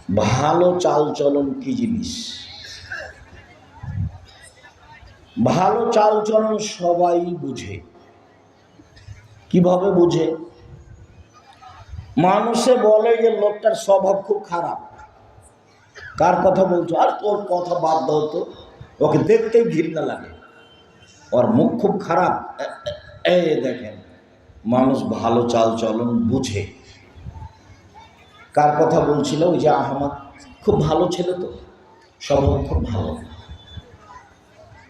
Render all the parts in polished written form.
ভালো চালচলন কি জিনিস? ভালো চালচলন সবাই বুঝে। কিভাবে বুঝে? মানুষে বলে যে লোকটার স্বভাব খুব খারাপ। কার কথা বলছো? আর তোর কথা বাদ দাও তো, ওকে দেখতেই ঘৃণা লাগে, ওর মুখ খুব খারাপ। এই দেখেন, মানুষ ভালো চালচলন বুঝে। কার কথা বলছিল? ওই যে আহমদ, খুব ভালো ছেলে, তো স্বভাব খুব ভালো,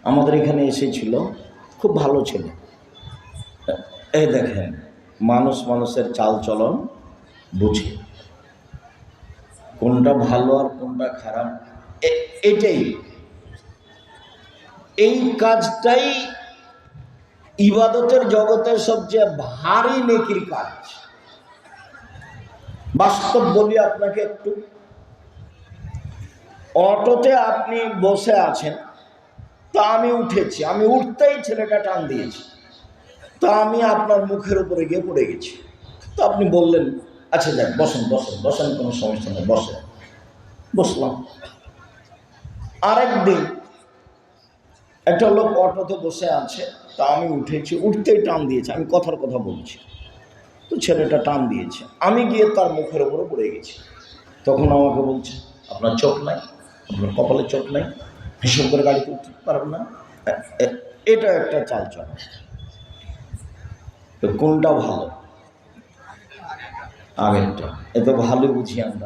আমাদের এখানে এসেছিল, খুব ভালো ছেলে। এই দেখেন, মানুষ মানুষের চালচলন বুঝে, কোনটা ভালো আর কোনটা খারাপ। এটাই, এই কাজটাই ইবাদতের জগতের সবচেয়ে ভারী নেকির কাজ। বাস্তব বলি আপনাকে একটু, অটোতে আপনি বসে আছেন, তা আমি উঠেছি, আমি উঠতেই ছেলেটা টান দিয়েছি, তা আমি আপনার মুখের উপরে গিয়ে পড়ে গেছি। তো আপনি বললেন, আচ্ছা যাক, বসেন বসেন বসেন, কোনো সমস্যা নেই, বসেন। বসলাম। আরেকদিন একটা লোক অটোতে বসে আছে, তা আমি উঠেছি, উঠতেই টান দিয়েছে, আমি কথার কথা বলছি, তো ছেলেটা টান দিয়েছে, আমি গিয়ে তার মুখের উপরে পড়ে গেছি। তখন আমাকে বলছে, আপনার চোখ নাই, আপনার কপালে চোখ নাই, হিসেব করে গাড়িতে উঠতে পারবেন না। এটা একটা চালচলন। তো কোনটা ভালো? আগেরটা। এত ভালো বুঝি আমরা।